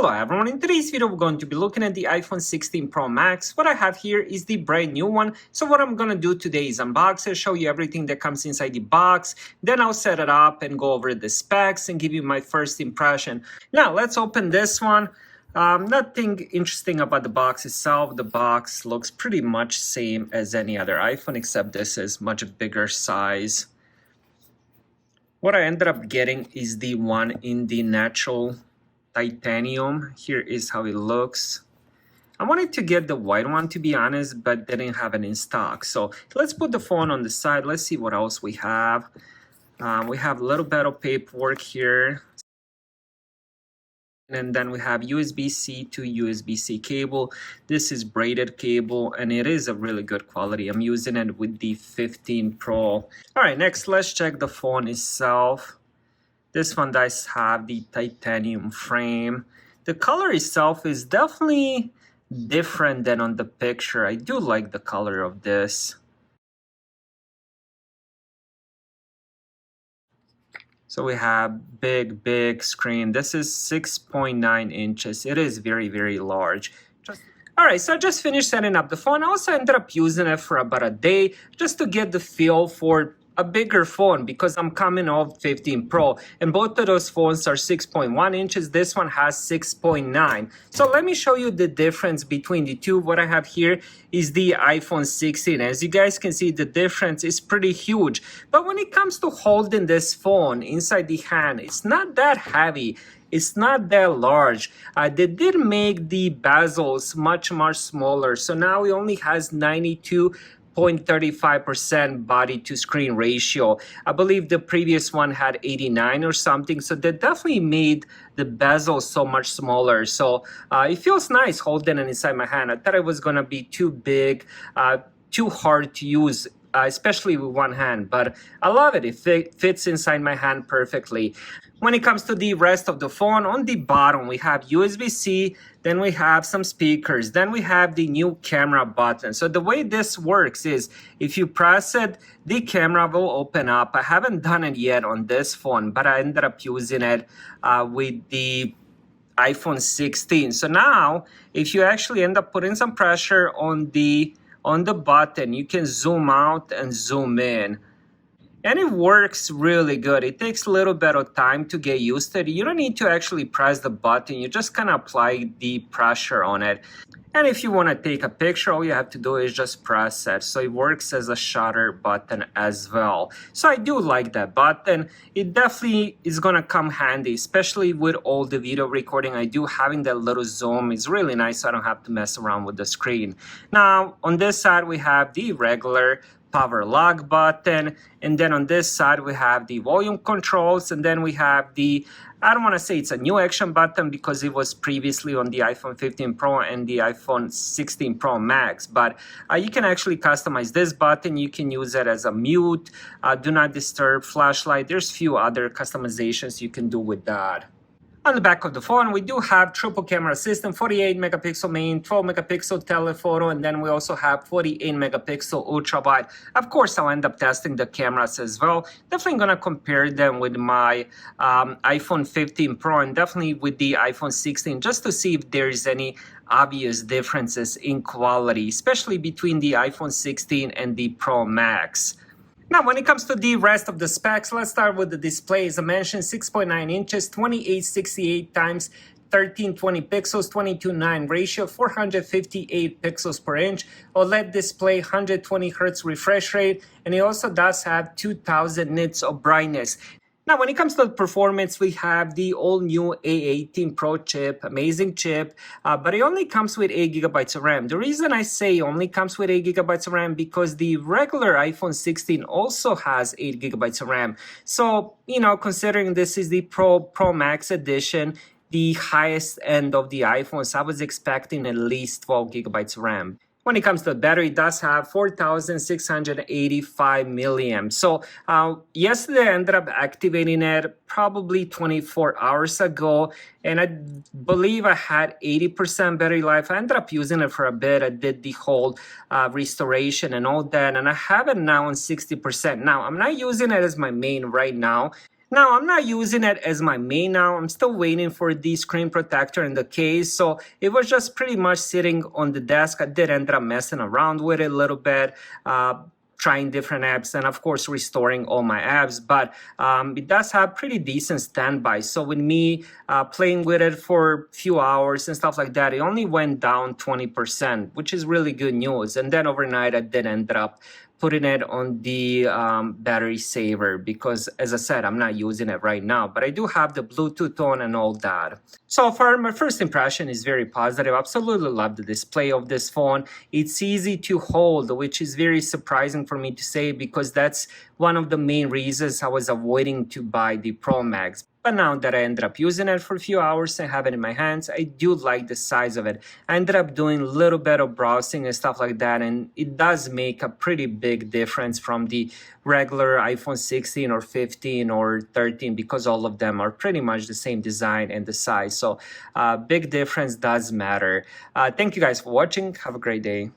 Hello everyone, in today's video we're going to be looking at the iPhone 16 Pro Max. What I have here is the brand new one. So what I'm going to do today is unbox it, show you everything that comes inside the box. Then I'll set it up and go over the specs and give you my first impression. Now let's open this one. Nothing interesting about the box itself. The box looks pretty much same as any other iPhone except this is much bigger size. What I ended up getting is the one in the natural titanium. Here is how it looks. I wanted to get the white one, to be honest, but they didn't have it in stock. So let's put the phone on the side. Let's see what else we have. We have a little bit of paperwork here. And then we have USB-C to USB-C cable. This is braided cable and it is a really good quality. I'm using it with the 15 Pro. All right, next let's check the phone itself. This one does have the titanium frame. The color itself is definitely different than on the picture. I do like the color of this. So we have big screen. This is 6.9 inches. It is very large. Alright, so I just finished setting up the phone. I also ended up using it for about a day just to get the feel for a bigger phone because I'm coming off 15 Pro and both of those phones are 6.1 inches. This one has 6.9. So let me show you the difference between the two. What I have here is the iPhone 16. As you guys can see, the difference is pretty huge. But when it comes to holding this phone inside the hand, it's not that heavy. It's not that large. They did make the bezels much smaller. So now it only has 92.35% body to screen ratio. I believe the previous one had 89 or something. So they definitely made the bezel so much smaller. So it feels nice holding it inside my hand. I thought it was gonna be too big, too hard to use, especially with one hand, but I love it. It fits inside my hand perfectly. When it comes to the rest of the phone, on the bottom we have USB-C, then we have some speakers, then we have the new camera button. So the way this works is if you press it, the camera will open up. I haven't done it yet on this phone, but I ended up using it with the iPhone 16. So now if you actually end up putting some pressure on the button, you can zoom out and zoom in. And it works really good. It takes a little bit of time to get used to it. You don't need to actually press the button. You just kind of apply the pressure on it. And if you want to take a picture, all you have to do is just press it. So it works as a shutter button as well. So I do like that button. It definitely is going to come handy, especially with all the video recording I do. Having that little zoom is really nice, so I don't have to mess around with the screen. Now, on this side, we have the regular power lock button, and then on this side we have the volume controls, and then we have the, I don't want to say it's a new action button because it was previously on the iPhone 15 Pro and the iPhone 16 Pro Max, but you can actually customize this button. You can use it as a mute, do not disturb, flashlight. There's few other customizations you can do with that. On the back of the phone, we do have triple camera system, 48 megapixel main, 12 megapixel telephoto, and then we also have 48 megapixel ultra wide. Of course, I'll end up testing the cameras as well. Definitely going to compare them with my iPhone 15 Pro and definitely with the iPhone 16 just to see if there is any obvious differences in quality, especially between the iPhone 16 and the Pro Max. Now, when it comes to the rest of the specs, let's start with the display. As I mentioned, 6.9 inches, 2868 times 1320 pixels, 22:9 ratio, 458 pixels per inch, OLED display, 120 Hz refresh rate, and it also does have 2000 nits of brightness. Now, when it comes to the performance, we have the all-new A18 Pro chip, amazing chip, but it only comes with 8 gigabytes of RAM. The reason I say only comes with 8 gigabytes of RAM because the regular iPhone 16 also has 8 gigabytes of RAM. So, you know, considering this is the Pro Max edition, the highest end of the iPhones, I was expecting at least 12 gigabytes of RAM. When it comes to the battery, it does have 4,685 milliamps. So yesterday I ended up activating it probably 24 hours ago, and I believe I had 80% battery life. I ended up using it for a bit. I did the whole restoration and all that, and I have it now on 60%. Now, I'm not using it as my main right now. Now, I'm not using it as my main now. I'm still waiting for the screen protector in the case. So it was just pretty much sitting on the desk. I did end up messing around with it a little bit, trying different apps, and of course restoring all my apps. But it does have pretty decent standby. So with me playing with it for a few hours and stuff like that, it only went down 20%, which is really good news. And then overnight, I did end up putting it on the battery saver because, as I said, I'm not using it right now, but I do have the Bluetooth on and all that. So far, my first impression is very positive. Absolutely love the display of this phone. It's easy to hold, which is very surprising for me to say because that's one of the main reasons I was avoiding to buy the Pro Max. But now that I ended up using it for a few hours and have it in my hands, I do like the size of it. I ended up doing a little bit of browsing and stuff like that, and it does make a pretty big difference from the regular iPhone 16 or 15 or 13 because all of them are pretty much the same design and the size. So big difference does matter. Thank you guys for watching. Have a great day.